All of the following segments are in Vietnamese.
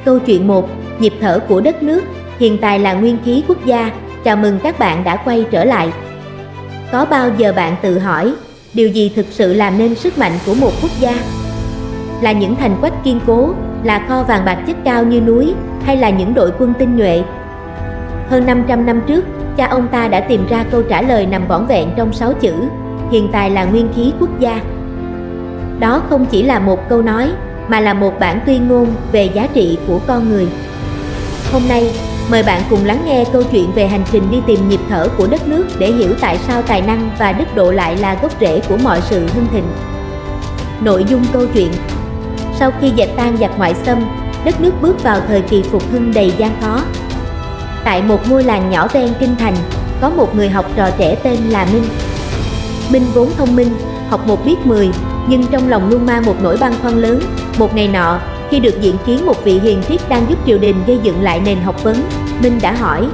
Câu chuyện 1. Nhịp thở của đất nước, hiện tại là nguyên khí quốc gia. Chào mừng các bạn đã quay trở lại. Có bao giờ bạn tự hỏi, điều gì thực sự làm nên sức mạnh của một quốc gia? Là những thành quách kiên cố, là kho vàng bạc chất cao như núi, hay là những đội quân tinh nhuệ? Hơn 500 năm trước, cha ông ta đã tìm ra câu trả lời nằm vỏn vẹn trong 6 chữ: hiện tại là nguyên khí quốc gia. Đó không chỉ là một câu nói, mà là một bản tuyên ngôn về giá trị của con người. Hôm nay, mời bạn cùng lắng nghe câu chuyện về hành trình đi tìm nhịp thở của đất nước để hiểu tại sao tài năng và đức độ lại là gốc rễ của mọi sự hưng thịnh. Nội dung câu chuyện: sau khi dẹp tan giặc ngoại xâm, đất nước bước vào thời kỳ phục hưng đầy gian khó. Tại một ngôi làng nhỏ ven kinh thành, có một người học trò trẻ tên là Minh. Minh vốn thông minh, học một biết 10, nhưng trong lòng luôn mang một nỗi băn khoăn lớn. Một ngày nọ, khi được diện kiến một vị hiền triết đang giúp triều đình gây dựng lại nền học vấn, Minh đã hỏi: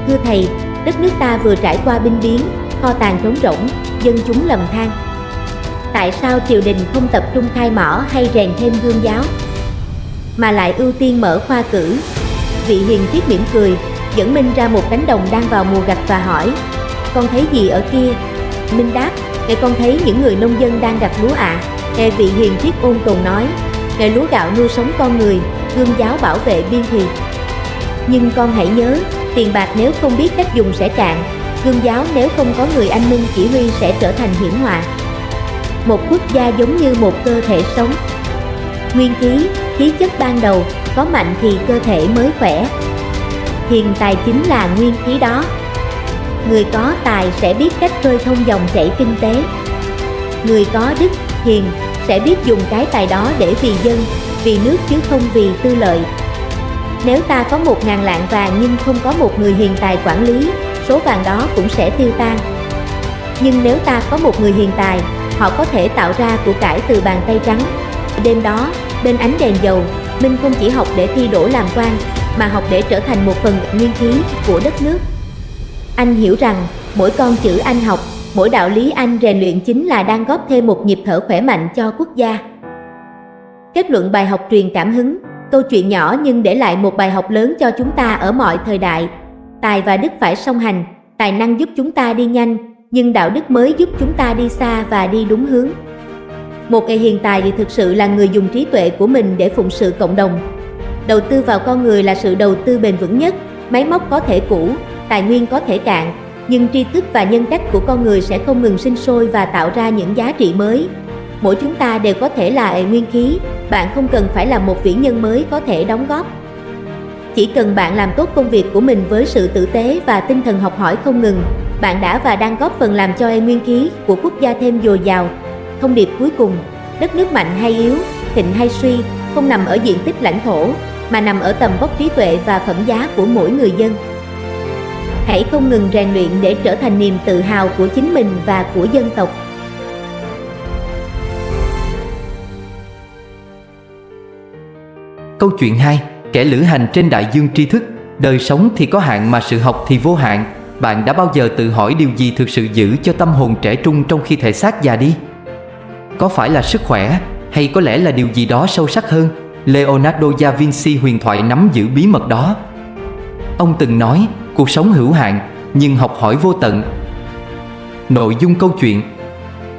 thưa thầy, đất nước ta vừa trải qua binh biến, kho tàng trống rỗng, dân chúng lầm than. Tại sao triều đình không tập trung khai mỏ hay rèn thêm gương giáo, mà lại ưu tiên mở khoa cử? Vị hiền triết mỉm cười, dẫn Minh ra một cánh đồng đang vào mùa gặt và hỏi: con thấy gì ở kia? Minh đáp: con thấy những người nông dân đang gặt lúa ạ. Vị hiền triết ôn tồn nói: lúa gạo nuôi sống con người, gương giáo bảo vệ biên thùy. Nhưng con hãy nhớ, tiền bạc nếu không biết cách dùng sẽ cạn, gương giáo nếu không có người anh minh chỉ huy sẽ trở thành hiểm họa. Một quốc gia giống như một cơ thể sống. Nguyên khí, khí chất ban đầu, có mạnh thì cơ thể mới khỏe. Hiền tài chính là nguyên khí đó. Người có tài sẽ biết cách khơi thông dòng chảy kinh tế. Người có đức, hiền sẽ biết dùng cái tài đó để vì dân, vì nước chứ không vì tư lợi. Nếu ta có 1000 lạng vàng nhưng không có một người hiền tài quản lý, số vàng đó cũng sẽ tiêu tan. Nhưng nếu ta có một người hiền tài, họ có thể tạo ra của cải từ bàn tay trắng. Đêm đó, bên ánh đèn dầu, Minh không chỉ học để thi đỗ làm quan, mà học để trở thành một phần nguyên khí của đất nước. Anh hiểu rằng, mỗi con chữ anh học, mỗi đạo lý anh rèn luyện chính là đang góp thêm một nhịp thở khỏe mạnh cho quốc gia. Kết luận bài học truyền cảm hứng, câu chuyện nhỏ nhưng để lại một bài học lớn cho chúng ta ở mọi thời đại. Tài và đức phải song hành, tài năng giúp chúng ta đi nhanh, nhưng đạo đức mới giúp chúng ta đi xa và đi đúng hướng. Một người hiền tài thì thực sự là người dùng trí tuệ của mình để phụng sự cộng đồng. Đầu tư vào con người là sự đầu tư bền vững nhất. Máy móc có thể cũ, tài nguyên có thể cạn, nhưng tri thức và nhân cách của con người sẽ không ngừng sinh sôi và tạo ra những giá trị mới. Mỗi chúng ta đều có thể là nguyên khí, bạn không cần phải là một vĩ nhân mới có thể đóng góp. Chỉ cần bạn làm tốt công việc của mình với sự tử tế và tinh thần học hỏi không ngừng, bạn đã và đang góp phần làm cho nguyên khí của quốc gia thêm dồi dào. Thông điệp cuối cùng: đất nước mạnh hay yếu, thịnh hay suy, không nằm ở diện tích lãnh thổ, mà nằm ở tầm vóc trí tuệ và phẩm giá của mỗi người dân. Hãy không ngừng rèn luyện để trở thành niềm tự hào của chính mình và của dân tộc. Câu chuyện 2. Kẻ lữ hành trên đại dương tri thức. Đời sống thì có hạn mà sự học thì vô hạn. Bạn đã bao giờ tự hỏi điều gì thực sự giữ cho tâm hồn trẻ trung trong khi thể xác già đi? Có phải là sức khỏe, hay có lẽ là điều gì đó sâu sắc hơn? Leonardo da Vinci huyền thoại nắm giữ bí mật đó. Ông từng nói, cuộc sống hữu hạn, nhưng học hỏi vô tận. Nội dung câu chuyện: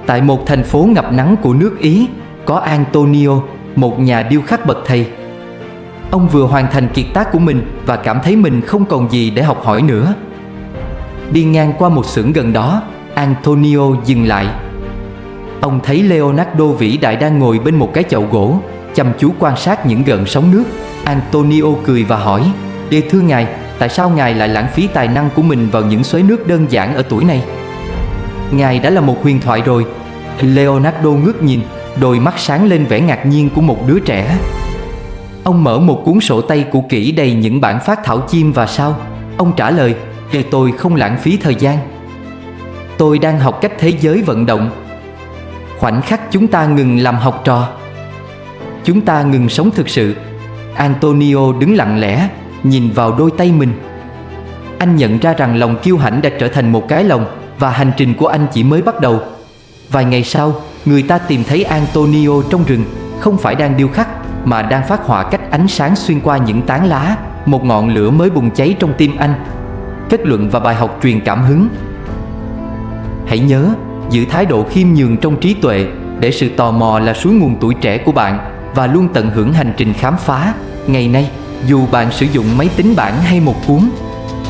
tại một thành phố ngập nắng của nước Ý, có Antonio, một nhà điêu khắc bậc thầy. Ông vừa hoàn thành kiệt tác của mình và cảm thấy mình không còn gì để học hỏi nữa. Đi ngang qua một xưởng gần đó, Antonio dừng lại. Ông thấy Leonardo vĩ đại đang ngồi bên một cái chậu gỗ, chăm chú quan sát những gợn sóng nước. Antonio cười và hỏi: thưa ngài, tại sao ngài lại lãng phí tài năng của mình vào những xoáy nước đơn giản ở tuổi này? Ngài đã là một huyền thoại rồi. Leonardo ngước nhìn, đôi mắt sáng lên vẻ ngạc nhiên của một đứa trẻ. Ông mở một cuốn sổ tay cũ kỹ đầy những bản phác thảo chim và sao. Ông trả lời: tôi không lãng phí thời gian. Tôi đang học cách thế giới vận động. Khoảnh khắc chúng ta ngừng làm học trò, chúng ta ngừng sống thực sự. Antonio đứng lặng lẽ, nhìn vào đôi tay mình. Anh nhận ra rằng lòng kiêu hãnh đã trở thành một cái lồng, và hành trình của anh chỉ mới bắt đầu. Vài ngày sau, người ta tìm thấy Antonio trong rừng, không phải đang điêu khắc, mà đang phát họa cách ánh sáng xuyên qua những tán lá, một ngọn lửa mới bùng cháy trong tim anh. Kết luận và bài học truyền cảm hứng. Hãy nhớ, giữ thái độ khiêm nhường trong trí tuệ, để sự tò mò là suối nguồn tuổi trẻ của bạn, và luôn tận hưởng hành trình khám phá. Ngày nay, dù bạn sử dụng máy tính bảng hay một cuốn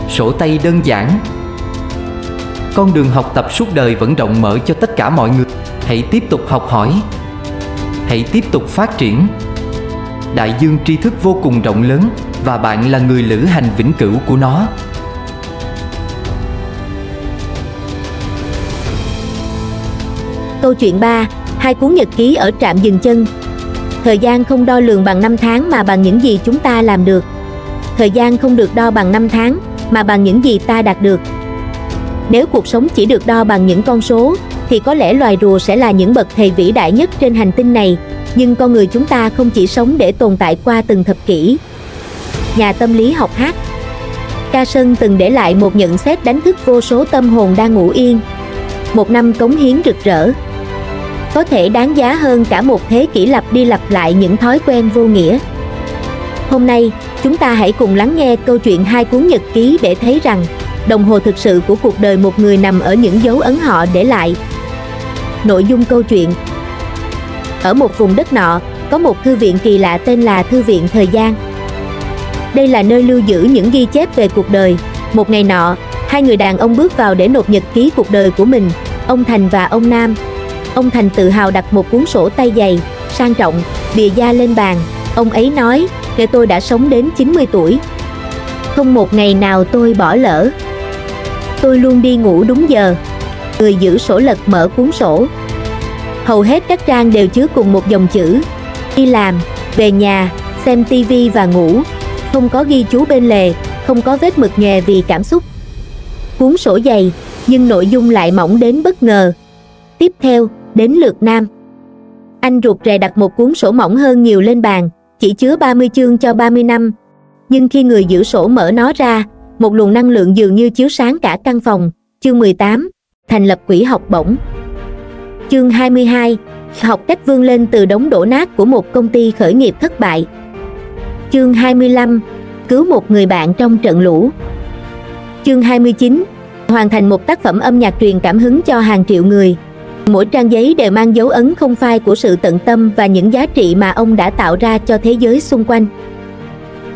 sổ tay đơn giản, con đường học tập suốt đời vẫn rộng mở cho tất cả mọi người. Hãy tiếp tục học hỏi, hãy tiếp tục phát triển. Đại dương tri thức vô cùng rộng lớn, và bạn là người lữ hành vĩnh cửu của nó. Câu chuyện 3. Hai cuốn nhật ký ở trạm dừng chân. Thời gian không đo lường bằng năm tháng mà bằng những gì chúng ta làm được. Thời gian không được đo bằng năm tháng mà bằng những gì ta đạt được. Nếu cuộc sống chỉ được đo bằng những con số, thì có lẽ loài rùa sẽ là những bậc thầy vĩ đại nhất trên hành tinh này. Nhưng con người chúng ta không chỉ sống để tồn tại qua từng thập kỷ. Nhà tâm lý học H. Carson từng để lại một nhận xét đánh thức vô số tâm hồn đang ngủ yên. Một năm cống hiến rực rỡ có thể đáng giá hơn cả một thế kỷ lặp đi lặp lại những thói quen vô nghĩa. Hôm nay, chúng ta hãy cùng lắng nghe câu chuyện hai cuốn nhật ký để thấy rằng đồng hồ thực sự của cuộc đời một người nằm ở những dấu ấn họ để lại. Nội dung câu chuyện. Ở một vùng đất nọ, có một thư viện kỳ lạ tên là Thư viện Thời gian. Đây là nơi lưu giữ những ghi chép về cuộc đời. Một ngày nọ, hai người đàn ông bước vào để nộp nhật ký cuộc đời của mình, ông Thành và ông Nam. Ông Thành tự hào đặt một cuốn sổ tay dày, sang trọng, bìa da lên bàn. Ông ấy nói, kể tôi đã sống đến 90 tuổi. Không một ngày nào tôi bỏ lỡ. Tôi luôn đi ngủ đúng giờ. Người giữ sổ lật mở cuốn sổ. Hầu hết các trang đều chứa cùng một dòng chữ: đi làm, về nhà, xem tivi và ngủ. Không có ghi chú bên lề, không có vết mực nhòe vì cảm xúc. Cuốn sổ dày, nhưng nội dung lại mỏng đến bất ngờ. Tiếp theo, đến lượt Nam. Anh rụt rè đặt một cuốn sổ mỏng hơn nhiều lên bàn, chỉ chứa 30 chương cho 30 năm. Nhưng khi người giữ sổ mở nó ra, một luồng năng lượng dường như chiếu sáng cả căn phòng. Chương 18, thành lập quỹ học bổng. Chương 22, học cách vươn lên từ đống đổ nát của một công ty khởi nghiệp thất bại. Chương 25, cứu một người bạn trong trận lũ. Chương 29, hoàn thành một tác phẩm âm nhạc truyền cảm hứng cho hàng triệu người. Mỗi trang giấy đều mang dấu ấn không phai của sự tận tâm và những giá trị mà ông đã tạo ra cho thế giới xung quanh.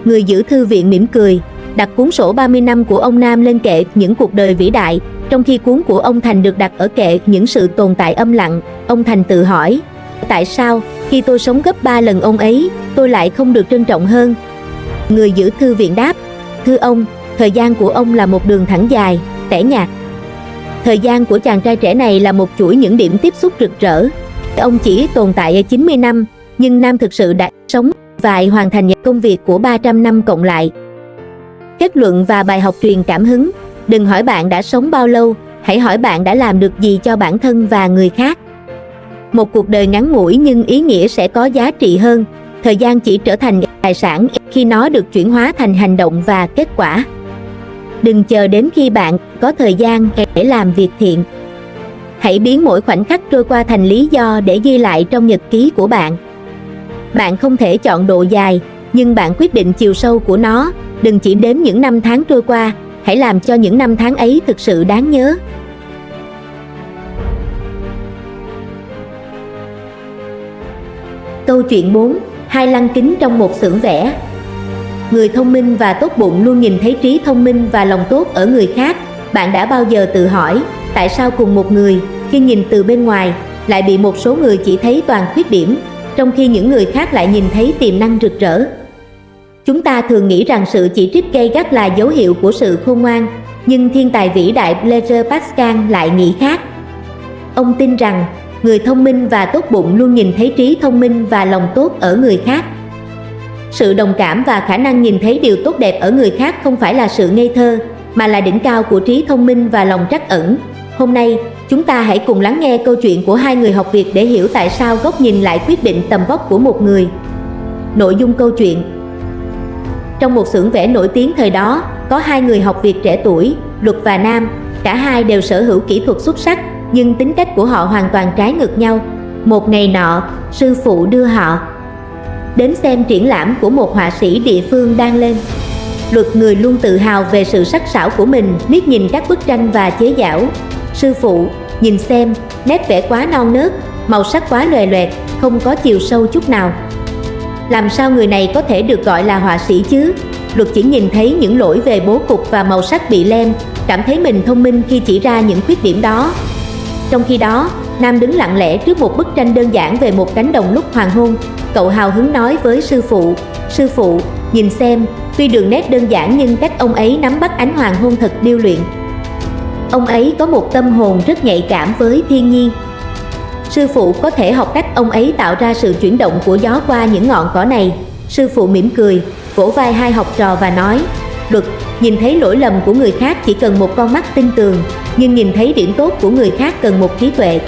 Người giữ thư viện mỉm cười, đặt cuốn sổ 30 năm của ông Nam lên kệ những cuộc đời vĩ đại, trong khi cuốn của ông Thành được đặt ở kệ những sự tồn tại âm lặng. Ông Thành tự hỏi, tại sao khi tôi sống gấp 3 lần ông ấy, tôi lại không được trân trọng hơn? Người giữ thư viện đáp, thưa ông, thời gian của ông là một đường thẳng dài, tẻ nhạt. Thời gian của chàng trai trẻ này là một chuỗi những điểm tiếp xúc rực rỡ. Ông chỉ tồn tại ở 90 năm, nhưng Nam thực sự đã sống và hoàn thành công việc của 300 năm cộng lại. Kết luận và bài học truyền cảm hứng. Đừng hỏi bạn đã sống bao lâu, hãy hỏi bạn đã làm được gì cho bản thân và người khác. Một cuộc đời ngắn ngủi nhưng ý nghĩa sẽ có giá trị hơn. Thời gian chỉ trở thành tài sản khi nó được chuyển hóa thành hành động và kết quả. Đừng chờ đến khi bạn có thời gian để làm việc thiện. Hãy biến mỗi khoảnh khắc trôi qua thành lý do để ghi lại trong nhật ký của bạn. Bạn không thể chọn độ dài, nhưng bạn quyết định chiều sâu của nó. Đừng chỉ đếm những năm tháng trôi qua, hãy làm cho những năm tháng ấy thực sự đáng nhớ. Câu chuyện 4. Hai lăng kính trong một xưởng vẽ. Người thông minh và tốt bụng luôn nhìn thấy trí thông minh và lòng tốt ở người khác. Bạn đã bao giờ tự hỏi, tại sao cùng một người, khi nhìn từ bên ngoài, lại bị một số người chỉ thấy toàn khuyết điểm, trong khi những người khác lại nhìn thấy tiềm năng rực rỡ? Chúng ta thường nghĩ rằng sự chỉ trích gay gắt là dấu hiệu của sự khôn ngoan, nhưng thiên tài vĩ đại Blaise Pascal lại nghĩ khác. Ông tin rằng, người thông minh và tốt bụng luôn nhìn thấy trí thông minh và lòng tốt ở người khác. Sự đồng cảm và khả năng nhìn thấy điều tốt đẹp ở người khác không phải là sự ngây thơ, mà là đỉnh cao của trí thông minh và lòng trắc ẩn. Hôm nay, chúng ta hãy cùng lắng nghe câu chuyện của hai người học việc để hiểu tại sao góc nhìn lại quyết định tầm vóc của một người. Nội dung câu chuyện. Trong một xưởng vẽ nổi tiếng thời đó, có hai người học việc trẻ tuổi, Luật và Nam. Cả hai đều sở hữu kỹ thuật xuất sắc, nhưng tính cách của họ hoàn toàn trái ngược nhau. Một ngày nọ, sư phụ đưa họ đến xem triển lãm của một họa sĩ địa phương đang lên. Luật người luôn tự hào về sự sắc sảo của mình, liếc nhìn các bức tranh và chế giảo. Sư phụ, nhìn xem, nét vẽ quá non nớt, màu sắc quá lòe loẹt, không có chiều sâu chút nào. Làm sao người này có thể được gọi là họa sĩ chứ? Luật chỉ nhìn thấy những lỗi về bố cục và màu sắc bị lem, cảm thấy mình thông minh khi chỉ ra những khuyết điểm đó. Trong khi đó, Nam đứng lặng lẽ trước một bức tranh đơn giản về một cánh đồng lúc hoàng hôn. Cậu hào hứng nói với sư phụ, nhìn xem, tuy đường nét đơn giản nhưng cách ông ấy nắm bắt ánh hoàng hôn thật điêu luyện. Ông ấy có một tâm hồn rất nhạy cảm với thiên nhiên. Sư phụ có thể học cách ông ấy tạo ra sự chuyển động của gió qua những ngọn cỏ này. Sư phụ mỉm cười, vỗ vai hai học trò và nói, Luật, nhìn thấy lỗi lầm của người khác chỉ cần một con mắt tinh tường, nhưng nhìn thấy điểm tốt của người khác cần một trí tuệ.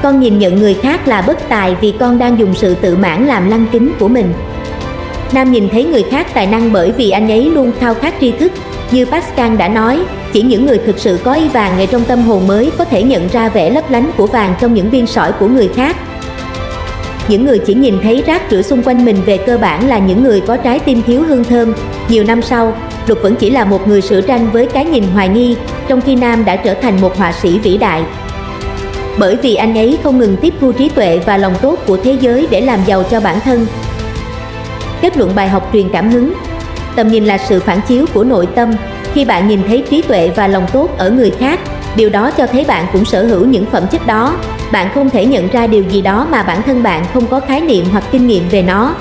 Con nhìn nhận người khác là bất tài vì con đang dùng sự tự mãn làm lăng kính của mình. Nam nhìn thấy người khác tài năng bởi vì anh ấy luôn khao khát tri thức. Như Pascal đã nói, chỉ những người thực sự có y vàng ngay trong tâm hồn mới có thể nhận ra vẻ lấp lánh của vàng trong những viên sỏi của người khác. Những người chỉ nhìn thấy rác rưởi xung quanh mình về cơ bản là những người có trái tim thiếu hương thơm. Nhiều năm sau, Luật vẫn chỉ là một người sửa tranh với cái nhìn hoài nghi, trong khi Nam đã trở thành một họa sĩ vĩ đại. Bởi vì anh ấy không ngừng tiếp thu trí tuệ và lòng tốt của thế giới để làm giàu cho bản thân. Kết luận bài học truyền cảm hứng. Tầm nhìn là sự phản chiếu của nội tâm. Khi bạn nhìn thấy trí tuệ và lòng tốt ở người khác, điều đó cho thấy bạn cũng sở hữu những phẩm chất đó. Bạn không thể nhận ra điều gì đó mà bản thân bạn không có khái niệm hoặc kinh nghiệm về nó.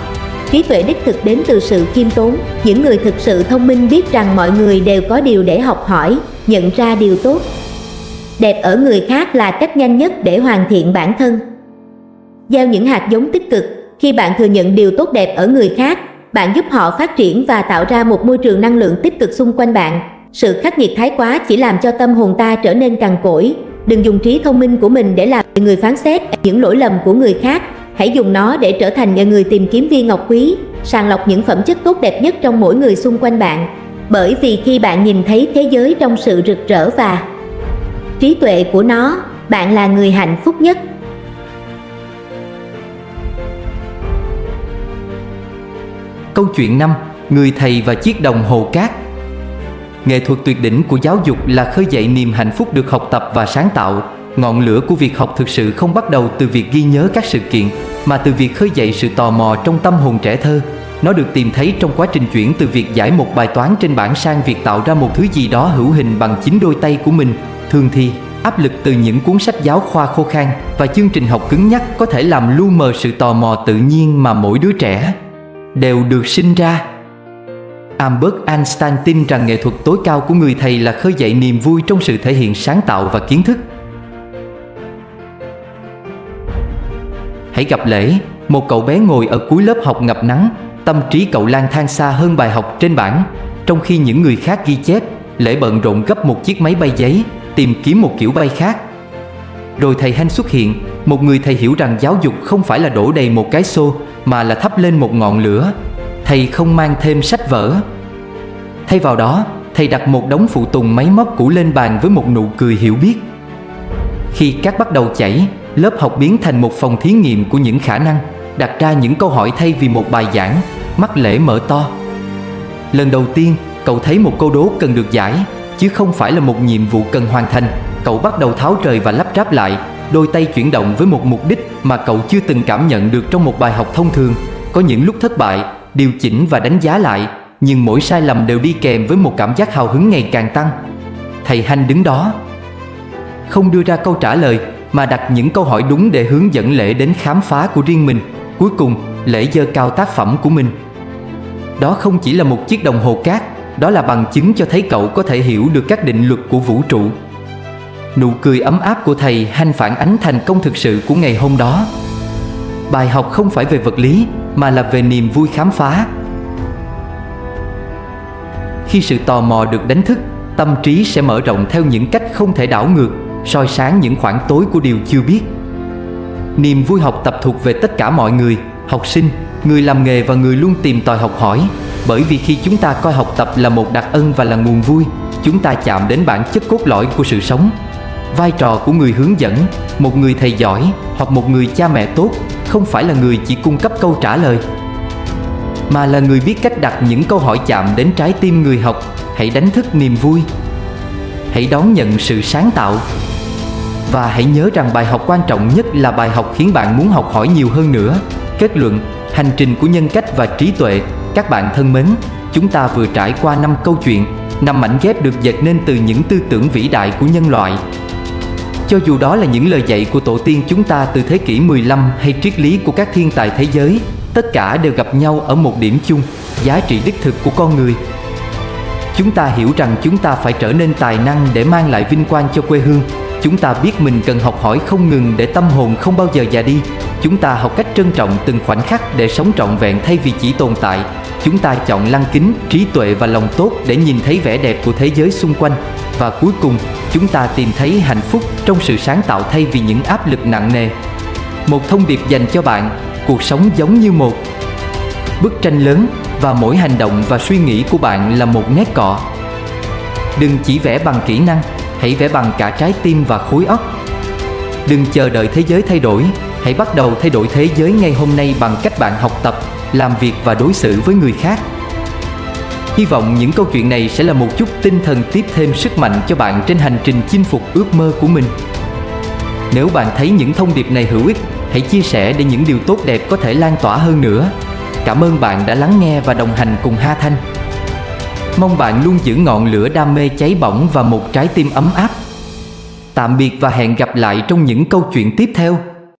Trí tuệ đích thực đến từ sự khiêm tốn. Những người thực sự thông minh biết rằng mọi người đều có điều để học hỏi, nhận ra điều tốt đẹp ở người khác là cách nhanh nhất để hoàn thiện bản thân. Gieo những hạt giống tích cực. Khi bạn thừa nhận điều tốt đẹp ở người khác, bạn giúp họ phát triển và tạo ra một môi trường năng lượng tích cực xung quanh bạn. Sự khắc nghiệt thái quá chỉ làm cho tâm hồn ta trở nên cằn cỗi. Đừng dùng trí thông minh của mình để làm người phán xét những lỗi lầm của người khác. Hãy dùng nó để trở thành người tìm kiếm viên ngọc quý, sàng lọc những phẩm chất tốt đẹp nhất trong mỗi người xung quanh bạn. Bởi vì khi bạn nhìn thấy thế giới trong sự rực rỡ và trí tuệ của nó, bạn là người hạnh phúc nhất. Câu chuyện 5. Người thầy và chiếc đồng hồ cát. Nghệ thuật tuyệt đỉnh của giáo dục là khơi dậy niềm hạnh phúc được học tập và sáng tạo. Ngọn lửa của việc học thực sự không bắt đầu từ việc ghi nhớ các sự kiện, mà từ việc khơi dậy sự tò mò trong tâm hồn trẻ thơ. Nó được tìm thấy trong quá trình chuyển từ việc giải một bài toán trên bảng sang việc tạo ra một thứ gì đó hữu hình bằng chính đôi tay của mình. Thường thì, áp lực từ những cuốn sách giáo khoa khô khan và chương trình học cứng nhắc có thể làm lu mờ sự tò mò tự nhiên mà mỗi đứa trẻ đều được sinh ra. Albert Einstein tin rằng nghệ thuật tối cao của người thầy là khơi dậy niềm vui trong sự thể hiện sáng tạo và kiến thức. Hãy gặp Lễ, một cậu bé ngồi ở cuối lớp học ngập nắng. Tâm trí cậu lang thang xa hơn bài học trên bảng. Trong khi những người khác ghi chép, Lễ bận rộn gấp một chiếc máy bay giấy, tìm kiếm một kiểu bay khác. Rồi thầy Hanh xuất hiện, một người thầy hiểu rằng giáo dục không phải là đổ đầy một cái xô, mà là thắp lên một ngọn lửa. Thầy không mang thêm sách vở. Thay vào đó, thầy đặt một đống phụ tùng máy móc cũ lên bàn với một nụ cười hiểu biết. Khi cát bắt đầu chảy, lớp học biến thành một phòng thí nghiệm của những khả năng, đặt ra những câu hỏi thay vì một bài giảng. Mắt Lễ mở to. Lần đầu tiên, cậu thấy một câu đố cần được giải, chứ không phải là một nhiệm vụ cần hoàn thành. Cậu bắt đầu tháo rời và lắp ráp lại, đôi tay chuyển động với một mục đích mà cậu chưa từng cảm nhận được trong một bài học thông thường. Có những lúc thất bại, điều chỉnh và đánh giá lại, nhưng mỗi sai lầm đều đi kèm với một cảm giác hào hứng ngày càng tăng. Thầy Hanh đứng đó, không đưa ra câu trả lời, mà đặt những câu hỏi đúng để hướng dẫn Lễ đến khám phá của riêng mình. Cuối cùng, Lễ giơ cao tác phẩm của mình. Đó không chỉ là một chiếc đồng hồ cát, đó là bằng chứng cho thấy cậu có thể hiểu được các định luật của vũ trụ. Nụ cười ấm áp của thầy Hanh phản ánh thành công thực sự của ngày hôm đó. Bài học không phải về vật lý, mà là về niềm vui khám phá. Khi sự tò mò được đánh thức, tâm trí sẽ mở rộng theo những cách không thể đảo ngược, soi sáng những khoảng tối của điều chưa biết. Niềm vui học tập thuộc về tất cả mọi người, học sinh, người làm nghề và người luôn tìm tòi học hỏi. Bởi vì khi chúng ta coi học tập là một đặc ân và là nguồn vui, chúng ta chạm đến bản chất cốt lõi của sự sống. Vai trò của người hướng dẫn, một người thầy giỏi hoặc một người cha mẹ tốt không phải là người chỉ cung cấp câu trả lời, mà là người biết cách đặt những câu hỏi chạm đến trái tim người học. Hãy đánh thức niềm vui, hãy đón nhận sự sáng tạo, và hãy nhớ rằng bài học quan trọng nhất là bài học khiến bạn muốn học hỏi nhiều hơn nữa. Kết luận, hành trình của nhân cách và trí tuệ. Các bạn thân mến, chúng ta vừa trải qua 5 câu chuyện, 5 mảnh ghép được dệt nên từ những tư tưởng vĩ đại của nhân loại. Cho dù đó là những lời dạy của tổ tiên chúng ta từ thế kỷ 15 hay triết lý của các thiên tài thế giới, tất cả đều gặp nhau ở một điểm chung, giá trị đích thực của con người. Chúng ta hiểu rằng chúng ta phải trở nên tài năng để mang lại vinh quang cho quê hương. Chúng ta biết mình cần học hỏi không ngừng để tâm hồn không bao giờ già đi. Chúng ta học cách trân trọng từng khoảnh khắc để sống trọn vẹn thay vì chỉ tồn tại. Chúng ta chọn lăng kính, trí tuệ và lòng tốt để nhìn thấy vẻ đẹp của thế giới xung quanh. Và cuối cùng, chúng ta tìm thấy hạnh phúc trong sự sáng tạo thay vì những áp lực nặng nề. Một thông điệp dành cho bạn: cuộc sống giống như một bức tranh lớn, và mỗi hành động và suy nghĩ của bạn là một nét cọ. Đừng chỉ vẽ bằng kỹ năng, hãy vẽ bằng cả trái tim và khối óc. Đừng chờ đợi thế giới thay đổi, hãy bắt đầu thay đổi thế giới ngay hôm nay bằng cách bạn học tập, làm việc và đối xử với người khác. Hy vọng những câu chuyện này sẽ là một chút tinh thần tiếp thêm sức mạnh cho bạn trên hành trình chinh phục ước mơ của mình. Nếu bạn thấy những thông điệp này hữu ích, hãy chia sẻ để những điều tốt đẹp có thể lan tỏa hơn nữa. Cảm ơn bạn đã lắng nghe và đồng hành cùng Ha Thanh. Mong bạn luôn giữ ngọn lửa đam mê cháy bỏng và một trái tim ấm áp. Tạm biệt và hẹn gặp lại trong những câu chuyện tiếp theo.